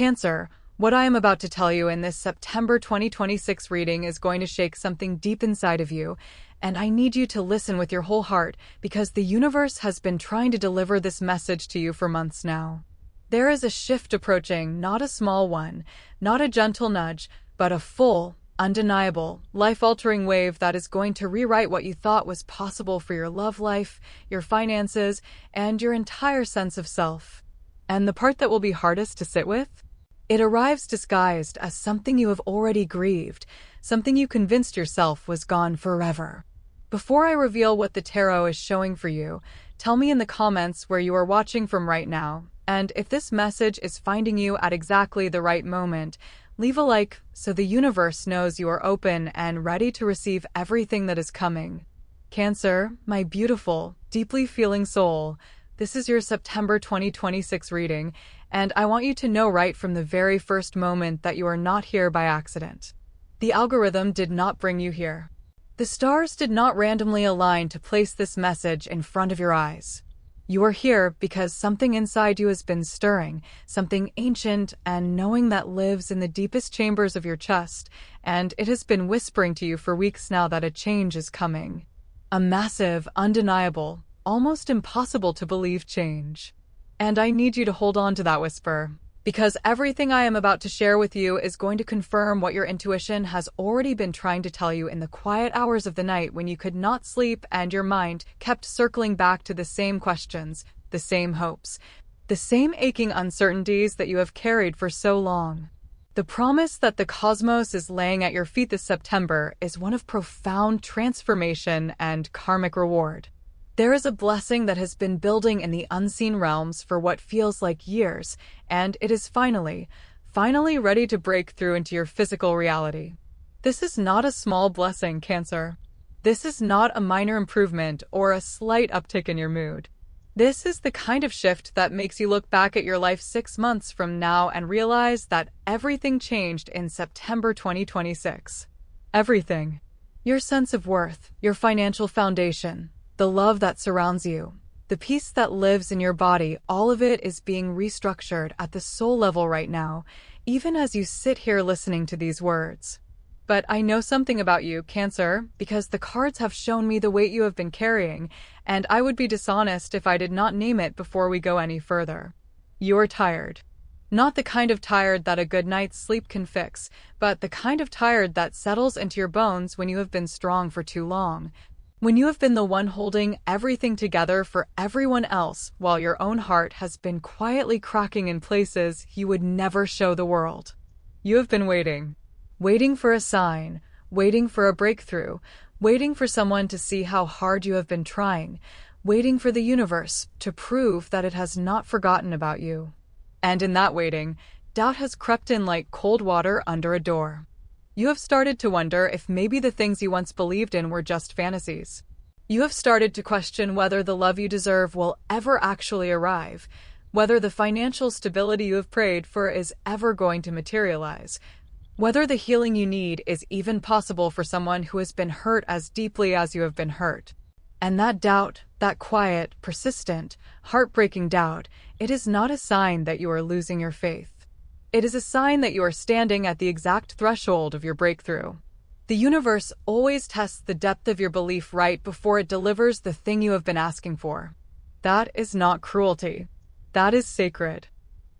Cancer, what I am about to tell you in this September 2026 reading is going to shake something deep inside of you, and I need you to listen with your whole heart because the universe has been trying to deliver this message to you for months now. There is a shift approaching, not a small one, not a gentle nudge, but a full, undeniable, life-altering wave that is going to rewrite what you thought was possible for your love life, your finances, and your entire sense of self. And the part that will be hardest to sit with? It arrives disguised as something you have already grieved, something you convinced yourself was gone forever. Before I reveal what the tarot is showing for you, tell me in the comments where you are watching from right now, and if this message is finding you at exactly the right moment, leave a like so the universe knows you are open and ready to receive everything that is coming. Cancer, my beautiful, deeply feeling soul, this is your September 2026 reading, and I want you to know right from the very first moment that you are not here by accident. The algorithm did not bring you here. The stars did not randomly align to place this message in front of your eyes. You are here because something inside you has been stirring, something ancient and knowing that lives in the deepest chambers of your chest, and it has been whispering to you for weeks now that a change is coming. A massive, undeniable, almost impossible to believe change. And I need you to hold on to that whisper, because everything I am about to share with you is going to confirm what your intuition has already been trying to tell you in the quiet hours of the night when you could not sleep and your mind kept circling back to the same questions, the same hopes, the same aching uncertainties that you have carried for so long. The promise that the cosmos is laying at your feet this September is one of profound transformation and karmic reward. There is a blessing that has been building in the unseen realms for what feels like years, and it is finally ready to break through into your physical reality. This is not a small blessing, Cancer. This is not a minor improvement or a slight uptick in your mood. This is the kind of shift that makes you look back at your life 6 months from now and realize that everything changed in September 2026. Everything. Your sense of worth, your financial foundation, the love that surrounds you, the peace that lives in your body, all of it is being restructured at the soul level right now, even as you sit here listening to these words. But I know something about you, Cancer, because the cards have shown me the weight you have been carrying, and I would be dishonest if I did not name it before we go any further. You're tired. Not the kind of tired that a good night's sleep can fix, but the kind of tired that settles into your bones when you have been strong for too long. When you have been the one holding everything together for everyone else while your own heart has been quietly cracking in places you would never show the world. You have been waiting for a sign, waiting for a breakthrough, waiting for someone to see how hard you have been trying, waiting for the universe to prove that it has not forgotten about you. And in that waiting, doubt has crept in like cold water under a door. You have started to wonder if maybe the things you once believed in were just fantasies. You have started to question whether the love you deserve will ever actually arrive, whether the financial stability you have prayed for is ever going to materialize, whether the healing you need is even possible for someone who has been hurt as deeply as you have been hurt. And that doubt, that quiet, persistent, heartbreaking doubt, it is not a sign that you are losing your faith. It is a sign that you are standing at the exact threshold of your breakthrough. The universe always tests the depth of your belief right before it delivers the thing you have been asking for. That is not cruelty. That is sacred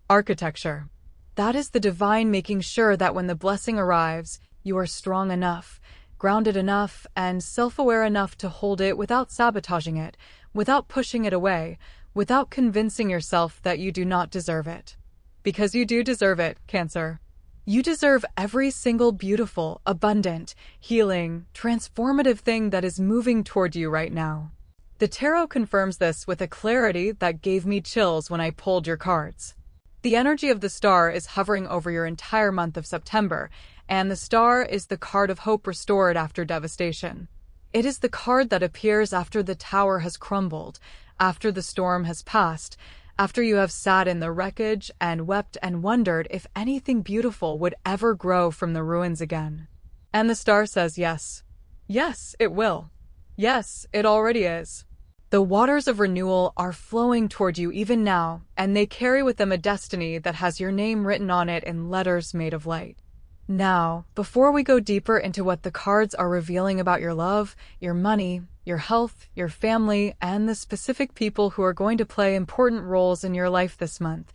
architecture. That is the divine making sure that when the blessing arrives, you are strong enough, grounded enough, and self-aware enough to hold it without sabotaging it, without pushing it away, without convincing yourself that you do not deserve it. Because you do deserve it, Cancer. You deserve every single beautiful, abundant, healing, transformative thing that is moving toward you right now. The tarot confirms this with a clarity that gave me chills when I pulled your cards. The energy of the star is hovering over your entire month of September, and the star is the card of hope restored after devastation. It is the card that appears after the tower has crumbled, after the storm has passed, after you have sat in the wreckage and wept and wondered if anything beautiful would ever grow from the ruins again. And the star says yes. Yes, it will. Yes, it already is. The waters of renewal are flowing toward you even now, and they carry with them a destiny that has your name written on it in letters made of light. Now, before we go deeper into what the cards are revealing about your love, your money, your health, your family, and the specific people who are going to play important roles in your life this month,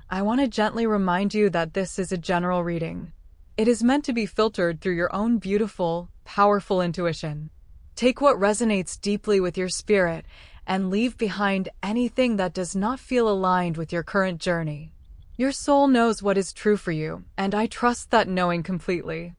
I want to gently remind you that this is a general reading. It is meant to be filtered through your own beautiful, powerful intuition. Take what resonates deeply with your spirit and leave behind anything that does not feel aligned with your current journey. Your soul knows what is true for you, and I trust that knowing completely.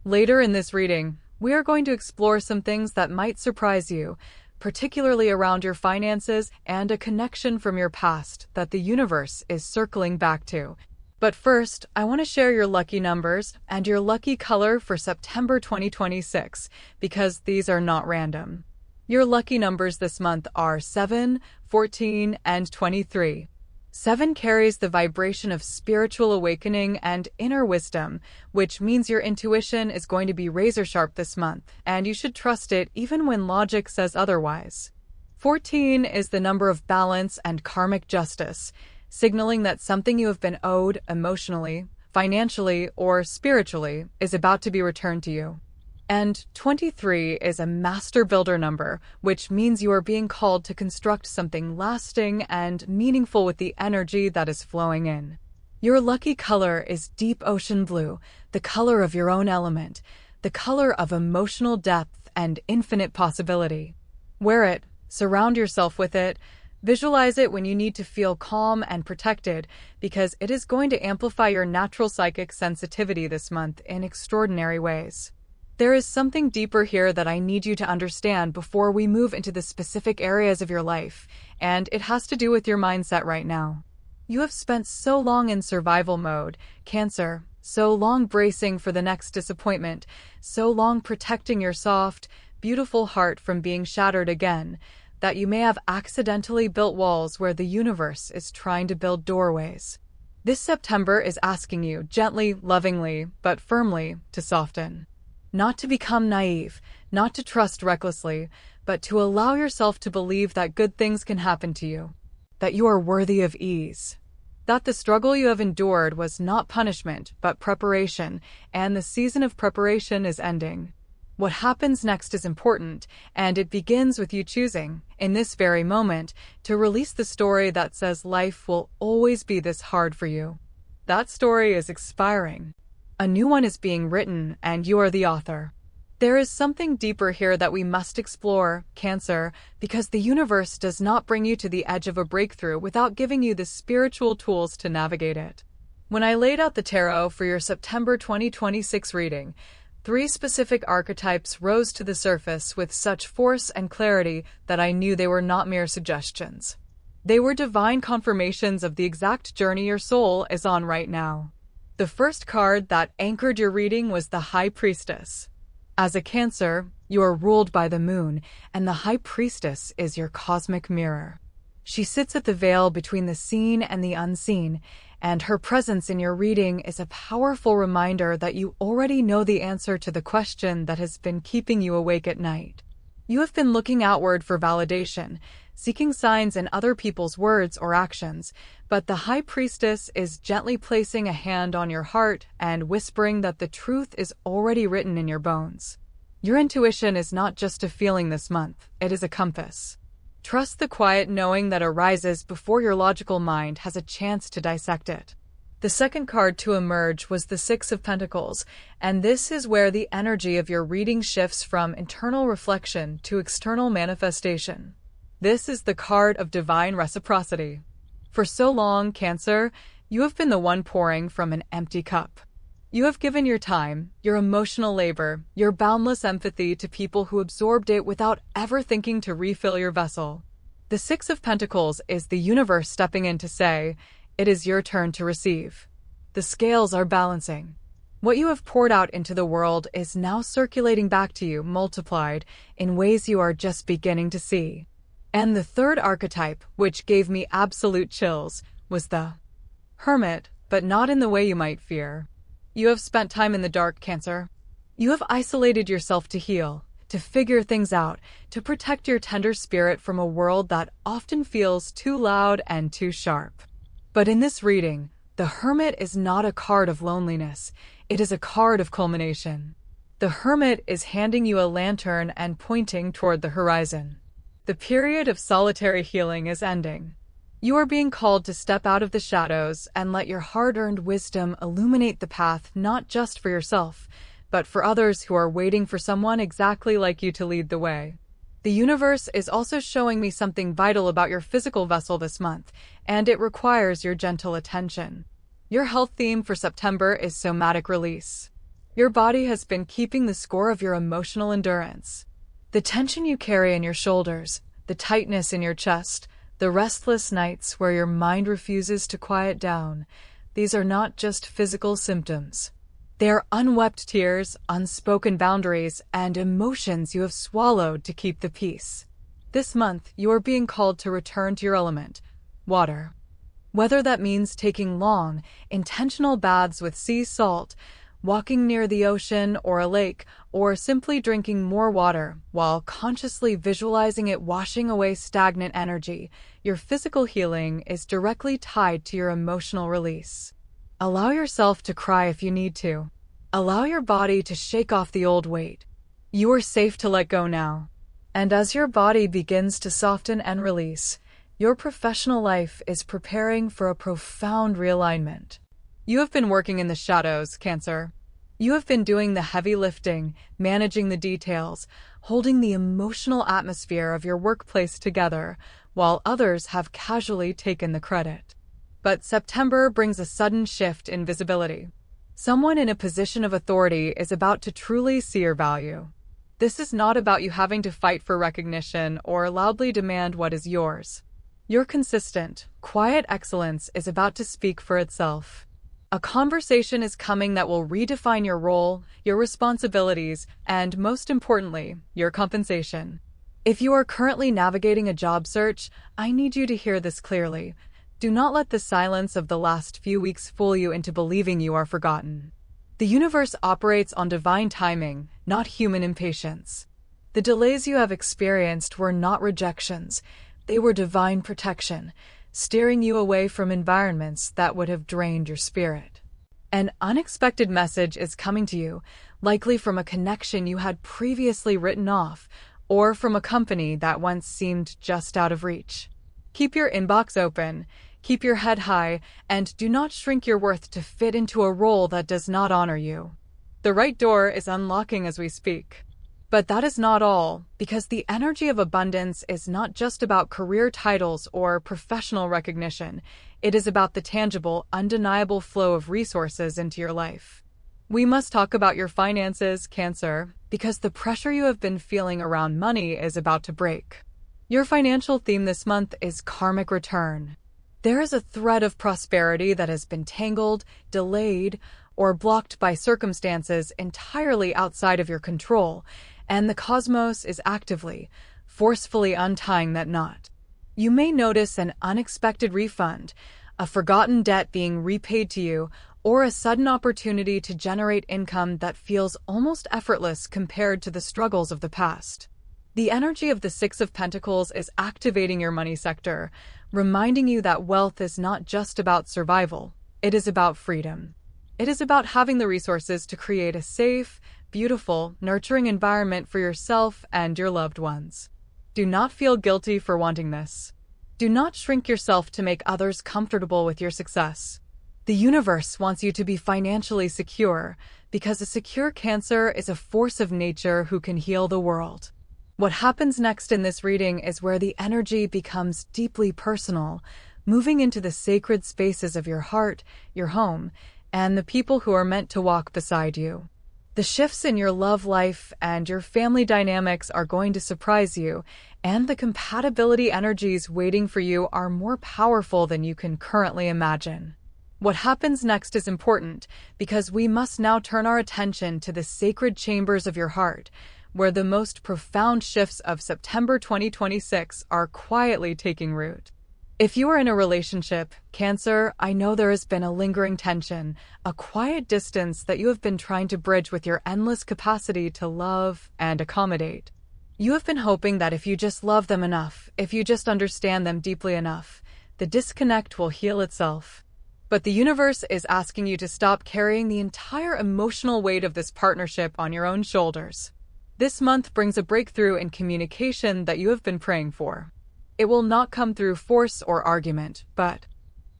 Later in this reading, we are going to explore some things that might surprise you, particularly around your finances and a connection from your past that the universe is circling back to. But first, I want to share your lucky numbers and your lucky color for September 2026, because these are not random. Your lucky numbers this month are 7, 14, and 23. 7 carries the vibration of spiritual awakening and inner wisdom, which means your intuition is going to be razor sharp this month, and you should trust it even when logic says otherwise. 14 is the number of balance and karmic justice, signaling that something you have been owed emotionally, financially, or spiritually is about to be returned to you. And 23 is a master builder number, which means you are being called to construct something lasting and meaningful with the energy that is flowing in. Your lucky color is deep ocean blue, the color of your own element, the color of emotional depth and infinite possibility. Wear it, surround yourself with it, visualize it when you need to feel calm and protected, because it is going to amplify your natural psychic sensitivity this month in extraordinary ways. There is something deeper here that I need you to understand before we move into the specific areas of your life, and it has to do with your mindset right now. You have spent so long in survival mode, Cancer, so long bracing for the next disappointment, so long protecting your soft, beautiful heart from being shattered again, that you may have accidentally built walls where the universe is trying to build doorways. This September is asking you, gently, lovingly, but firmly, to soften. Not to become naive, not to trust recklessly, but to allow yourself to believe that good things can happen to you, that you are worthy of ease, that the struggle you have endured was not punishment, but preparation, and the season of preparation is ending. What happens next is important, and it begins with you choosing, in this very moment, to release the story that says life will always be this hard for you. That story is expiring. A new one is being written, and you are the author. There is something deeper here that we must explore, Cancer, because the universe does not bring you to the edge of a breakthrough without giving you the spiritual tools to navigate it. When I laid out the tarot for your September 2026 reading, 3 specific archetypes rose to the surface with such force and clarity that I knew they were not mere suggestions. They were divine confirmations of the exact journey your soul is on right now. The first card that anchored your reading was the High Priestess. As a Cancer, you are ruled by the moon, and the High Priestess is your cosmic mirror. She sits at the veil between the seen and the unseen, and her presence in your reading is a powerful reminder that you already know the answer to the question that has been keeping you awake at night. You have been looking outward for validation, seeking signs in other people's words or actions, but the High Priestess is gently placing a hand on your heart and whispering that the truth is already written in your bones. Your intuition is not just a feeling this month, it is a compass. Trust the quiet knowing that arises before your logical mind has a chance to dissect it. The second card to emerge was the Six of Pentacles, and this is where the energy of your reading shifts from internal reflection to external manifestation. This is the card of divine reciprocity. For so long, Cancer, you have been the one pouring from an empty cup. You have given your time, your emotional labor, your boundless empathy to people who absorbed it without ever thinking to refill your vessel. The Six of Pentacles is the universe stepping in to say, it is your turn to receive. The scales are balancing. What you have poured out into the world is now circulating back to you, multiplied, in ways you are just beginning to see. And the third archetype, which gave me absolute chills, was the Hermit, but not in the way you might fear. You have spent time in the dark, Cancer. You have isolated yourself to heal, to figure things out, to protect your tender spirit from a world that often feels too loud and too sharp. But in this reading, the Hermit is not a card of loneliness, it is a card of culmination. The Hermit is handing you a lantern and pointing toward the horizon. The period of solitary healing is ending. You are being called to step out of the shadows and let your hard-earned wisdom illuminate the path not just for yourself, but for others who are waiting for someone exactly like you to lead the way. The universe is also showing me something vital about your physical vessel this month, and it requires your gentle attention. Your health theme for September is somatic release. Your body has been keeping the score of your emotional endurance. The tension you carry in your shoulders, the tightness in your chest, the restless nights where your mind refuses to quiet down, these are not just physical symptoms. They are unwept tears, unspoken boundaries, and emotions you have swallowed to keep the peace. This month, you are being called to return to your element, water. Whether that means taking long, intentional baths with sea salt, walking near the ocean or a lake, or simply drinking more water while consciously visualizing it washing away stagnant energy, your physical healing is directly tied to your emotional release. Allow yourself to cry if you need to. Allow your body to shake off the old weight. You are safe to let go now. And as your body begins to soften and release, your professional life is preparing for a profound realignment. You have been working in the shadows, Cancer. You have been doing the heavy lifting, managing the details, holding the emotional atmosphere of your workplace together, while others have casually taken the credit. But September brings a sudden shift in visibility. Someone in a position of authority is about to truly see your value. This is not about you having to fight for recognition or loudly demand what is yours. Your consistent, quiet excellence is about to speak for itself. A conversation is coming that will redefine your role, your responsibilities, and most importantly, your compensation. If you are currently navigating a job search, I need you to hear this clearly. Do not let the silence of the last few weeks fool you into believing you are forgotten. The universe operates on divine timing, not human impatience. The delays you have experienced were not rejections, they were divine protection, steering you away from environments that would have drained your spirit. An unexpected message is coming to you, likely from a connection you had previously written off, or from a company that once seemed just out of reach. Keep your inbox open, keep your head high, and do not shrink your worth to fit into a role that does not honor you. The right door is unlocking as we speak. But that is not all, because the energy of abundance is not just about career titles or professional recognition. It is about the tangible, undeniable flow of resources into your life. We must talk about your finances, Cancer, because the pressure you have been feeling around money is about to break. Your financial theme this month is karmic return. There is a thread of prosperity that has been tangled, delayed, or blocked by circumstances entirely outside of your control, and the cosmos is actively, forcefully untying that knot. You may notice an unexpected refund, a forgotten debt being repaid to you, or a sudden opportunity to generate income that feels almost effortless compared to the struggles of the past. The energy of the Six of Pentacles is activating your money sector, reminding you that wealth is not just about survival, it is about freedom. It is about having the resources to create a safe, beautiful, nurturing environment for yourself and your loved ones. Do not feel guilty for wanting this. Do not shrink yourself to make others comfortable with your success. The universe wants you to be financially secure, because a secure Cancer is a force of nature who can heal the world. What happens next in this reading is where the energy becomes deeply personal, moving into the sacred spaces of your heart, your home, and the people who are meant to walk beside you. The shifts in your love life and your family dynamics are going to surprise you, and the compatibility energies waiting for you are more powerful than you can currently imagine. What happens next is important, because we must now turn our attention to the sacred chambers of your heart, where the most profound shifts of September 2026 are quietly taking root. If you are in a relationship, Cancer, I know there has been a lingering tension, a quiet distance that you have been trying to bridge with your endless capacity to love and accommodate. You have been hoping that if you just love them enough, if you just understand them deeply enough, the disconnect will heal itself. But the universe is asking you to stop carrying the entire emotional weight of this partnership on your own shoulders. This month brings a breakthrough in communication that you have been praying for. It will not come through force or argument, but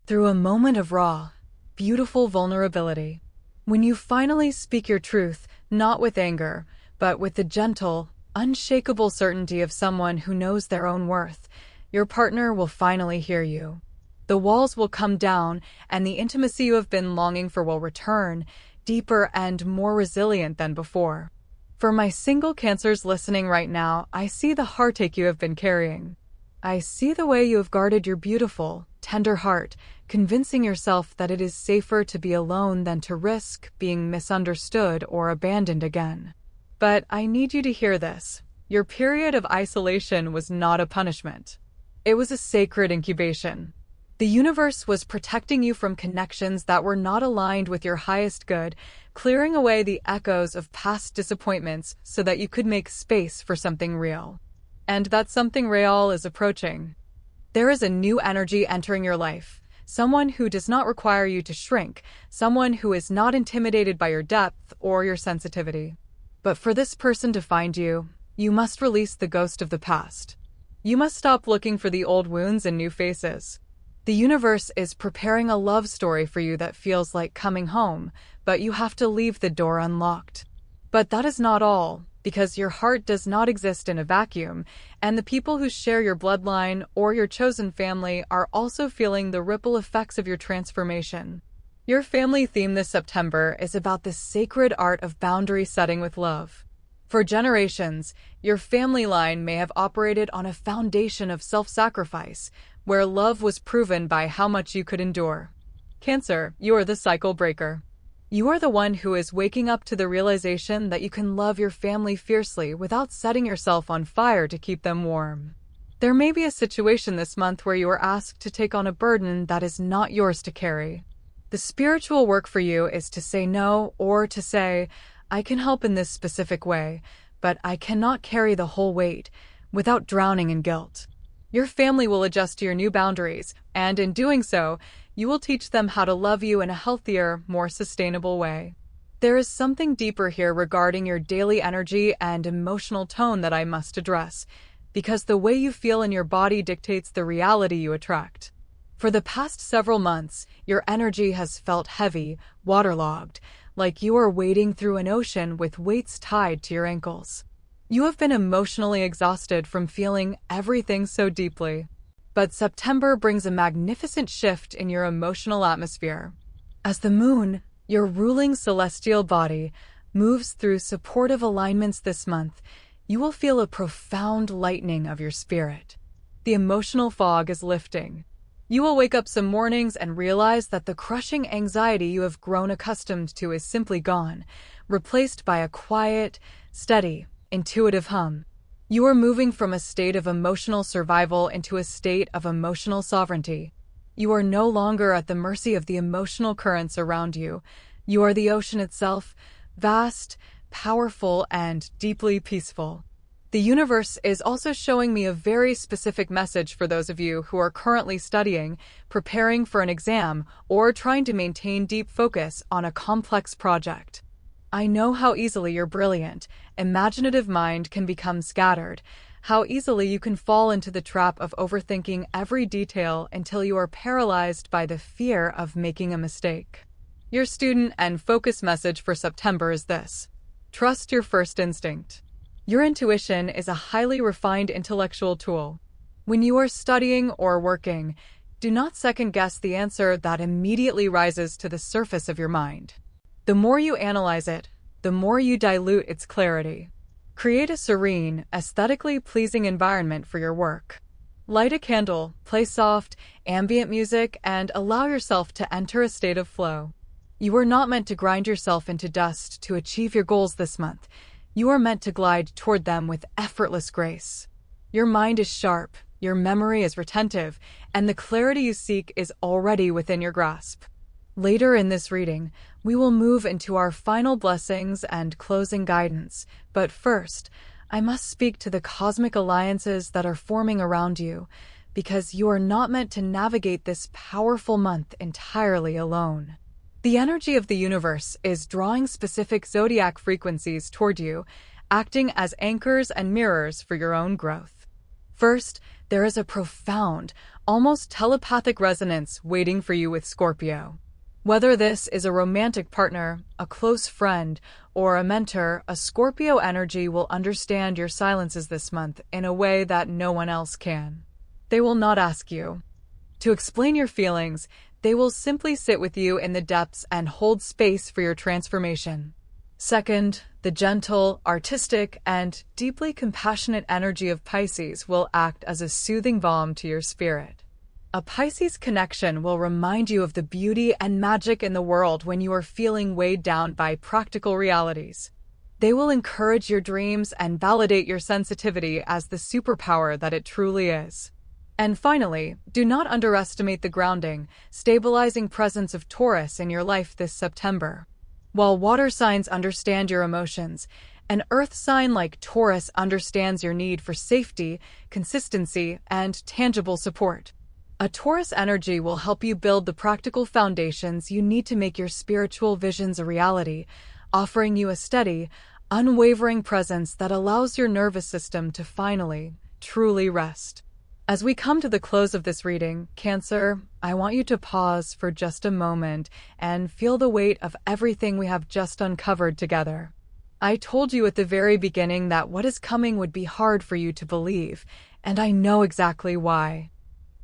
through a moment of raw, beautiful vulnerability. When you finally speak your truth, not with anger, but with the gentle, unshakable certainty of someone who knows their own worth, your partner will finally hear you. The walls will come down, and the intimacy you have been longing for will return, deeper and more resilient than before. For my single Cancers listening right now, I see the heartache you have been carrying. I see the way you have guarded your beautiful, tender heart, convincing yourself that it is safer to be alone than to risk being misunderstood or abandoned again. But I need you to hear this. Your period of isolation was not a punishment. It was a sacred incubation. The universe was protecting you from connections that were not aligned with your highest good, clearing away the echoes of past disappointments so that you could make space for something real. And that something real is approaching. There is a new energy entering your life, someone who does not require you to shrink, someone who is not intimidated by your depth or your sensitivity. But for this person to find you, you must release the ghost of the past. You must stop looking for the old wounds in new faces. The universe is preparing a love story for you that feels like coming home, but you have to leave the door unlocked. But that is not all, because your heart does not exist in a vacuum, and the people who share your bloodline or your chosen family are also feeling the ripple effects of your transformation. Your family theme this September is about the sacred art of boundary setting with love. For generations, your family line may have operated on a foundation of self-sacrifice, where love was proven by how much you could endure. Cancer, you are the cycle breaker. You are the one who is waking up to the realization that you can love your family fiercely without setting yourself on fire to keep them warm. There may be a situation this month where you are asked to take on a burden that is not yours to carry. The spiritual work for you is to say no, or to say, I can help in this specific way, but I cannot carry the whole weight without drowning in guilt. Your family will adjust to your new boundaries, and in doing so, you will teach them how to love you in a healthier, more sustainable way. There is something deeper here regarding your daily energy and emotional tone that I must address, because the way you feel in your body dictates the reality you attract. For the past several months, your energy has felt heavy, waterlogged, like you are wading through an ocean with weights tied to your ankles. You have been emotionally exhausted from feeling everything so deeply. But September brings a magnificent shift in your emotional atmosphere. As the moon, your ruling celestial body, moves through supportive alignments this month, you will feel a profound lightening of your spirit. The emotional fog is lifting. You will wake up some mornings and realize that the crushing anxiety you have grown accustomed to is simply gone, replaced by a quiet, steady, intuitive hum. You are moving from a state of emotional survival into a state of emotional sovereignty. You are no longer at the mercy of the emotional currents around you. You are the ocean itself, vast, powerful, and deeply peaceful. The universe is also showing me a very specific message for those of you who are currently studying, preparing for an exam, or trying to maintain deep focus on a complex project. I know how easily your brilliant, imaginative mind can become scattered, how easily you can fall into the trap of overthinking every detail until you are paralyzed by the fear of making a mistake. Your student and focus message for September is this: trust your first instinct. Your intuition is a highly refined intellectual tool. When you are studying or working, do not second-guess the answer that immediately rises to the surface of your mind. The more you analyze it, the more you dilute its clarity. Create a serene, aesthetically pleasing environment for your work. Light a candle, play soft, ambient music, and allow yourself to enter a state of flow. You are not meant to grind yourself into dust to achieve your goals this month. You are meant to glide toward them with effortless grace. Your mind is sharp, Your memory is retentive, and the clarity you seek is already within your grasp. Later in this reading, we will move into our final blessings and closing guidance, but first, I must speak to the cosmic alliances that are forming around you, because you are not meant to navigate this powerful month entirely alone. The energy of the universe is drawing specific zodiac frequencies toward you, acting as anchors and mirrors for your own growth. First, there is a profound, almost telepathic resonance waiting for you with Scorpio. Whether this is a romantic partner, a close friend, or a mentor, a Scorpio energy will understand your silences this month in a way that no one else can. They will not ask you to explain your feelings. They will simply sit with you in the depths and hold space for your transformation. Second, the gentle, artistic, and deeply compassionate energy of Pisces will act as a soothing balm to your spirit. A Pisces connection will remind you of the beauty and magic in the world when you are feeling weighed down by practical realities. They will encourage your dreams and validate your sensitivity as the superpower that it truly is. And finally, do not underestimate the grounding, stabilizing presence of Taurus in your life this September. While water signs understand your emotions, an earth sign like Taurus understands your need for safety, consistency, and tangible support. A Taurus energy will help you build the practical foundations you need to make your spiritual visions a reality, offering you a steady, unwavering presence that allows your nervous system to finally, truly rest. As we come to the close of this reading, Cancer, I want you to pause for just a moment and feel the weight of everything we have just uncovered together. I told you at the very beginning that what is coming would be hard for you to believe, and I know exactly why.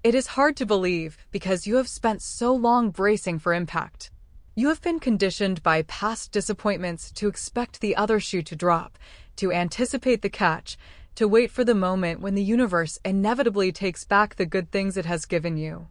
It is hard to believe because you have spent so long bracing for impact. You have been conditioned by past disappointments to expect the other shoe to drop, to anticipate the catch, to wait for the moment when the universe inevitably takes back the good things it has given you.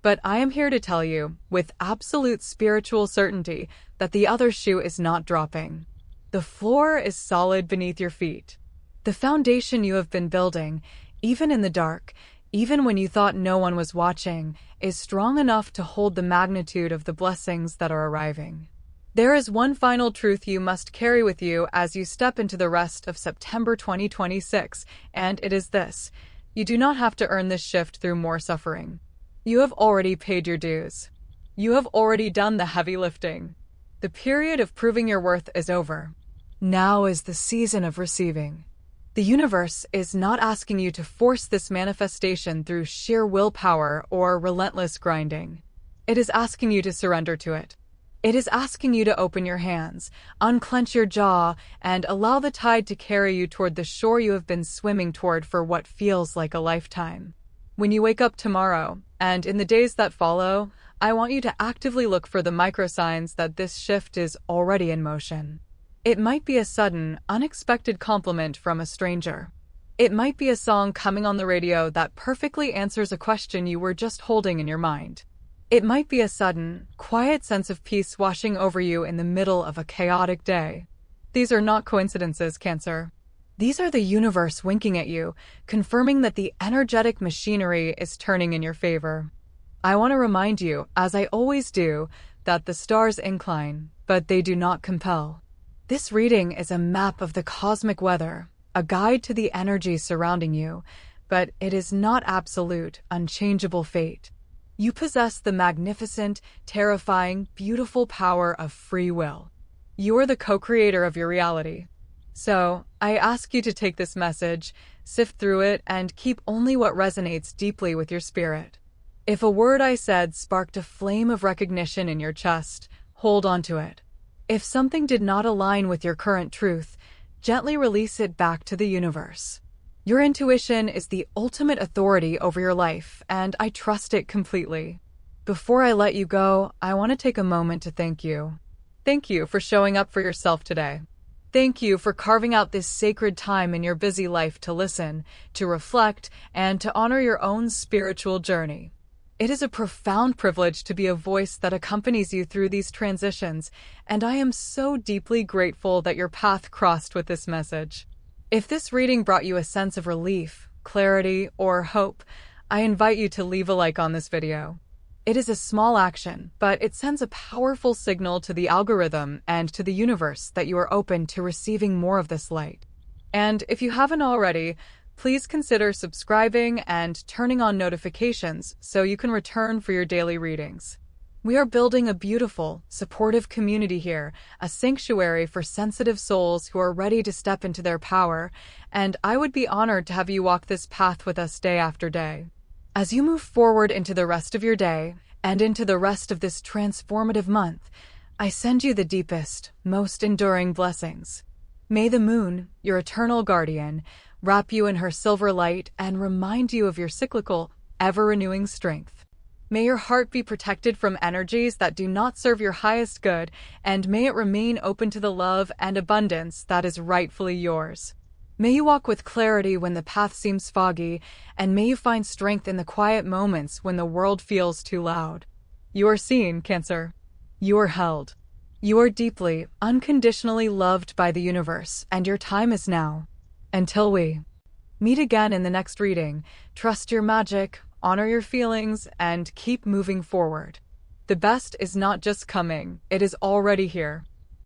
But I am here to tell you, with absolute spiritual certainty, that the other shoe is not dropping. The floor is solid beneath your feet. The foundation you have been building, even in the dark, even when you thought no one was watching, is strong enough to hold the magnitude of the blessings that are arriving. There is one final truth you must carry with you as you step into the rest of September 2026, and it is this: you do not have to earn this shift through more suffering. You have already paid your dues. You have already done the heavy lifting. The period of proving your worth is over. Now is the season of receiving. The universe is not asking you to force this manifestation through sheer willpower or relentless grinding. It is asking you to surrender to it. It is asking you to open your hands, unclench your jaw, and allow the tide to carry you toward the shore you have been swimming toward for what feels like a lifetime. When you wake up tomorrow, and in the days that follow, I want you to actively look for the microsigns that this shift is already in motion. It might be a sudden, unexpected compliment from a stranger. It might be a song coming on the radio that perfectly answers a question you were just holding in your mind. It might be a sudden, quiet sense of peace washing over you in the middle of a chaotic day. These are not coincidences, Cancer. These are the universe winking at you, confirming that the energetic machinery is turning in your favor. I want to remind you, as I always do, that the stars incline, but they do not compel. This reading is a map of the cosmic weather, a guide to the energy surrounding you, but it is not absolute, unchangeable fate. You possess the magnificent, terrifying, beautiful power of free will. You are the co-creator of your reality. So, I ask you to take this message, sift through it, and keep only what resonates deeply with your spirit. If a word I said sparked a flame of recognition in your chest, hold on to it. If something did not align with your current truth, gently release it back to the universe. Your intuition is the ultimate authority over your life, and I trust it completely. Before I let you go, I want to take a moment to thank you. Thank you for showing up for yourself today. Thank you for carving out this sacred time in your busy life to listen, to reflect, and to honor your own spiritual journey. It is a profound privilege to be a voice that accompanies you through these transitions, and I am so deeply grateful that your path crossed with this message. If this reading brought you a sense of relief, clarity, or hope, I invite you to leave a like on this video. It is a small action, but it sends a powerful signal to the algorithm and to the universe that you are open to receiving more of this light. And if you haven't already, please consider subscribing and turning on notifications so you can return for your daily readings. We are building a beautiful, supportive community here, a sanctuary for sensitive souls who are ready to step into their power, and I would be honored to have you walk this path with us day after day. As you move forward into the rest of your day and into the rest of this transformative month, I send you the deepest, most enduring blessings. May the moon, your eternal guardian, wrap you in her silver light and remind you of your cyclical, ever-renewing strength. May your heart be protected from energies that do not serve your highest good, and may it remain open to the love and abundance that is rightfully yours. May you walk with clarity when the path seems foggy, and may you find strength in the quiet moments when the world feels too loud. You are seen, Cancer. You are held. You are deeply, unconditionally loved by the universe, and your time is now. Until we meet again in the next reading, trust your magic, honor your feelings, and keep moving forward. The best is not just coming, it is already here.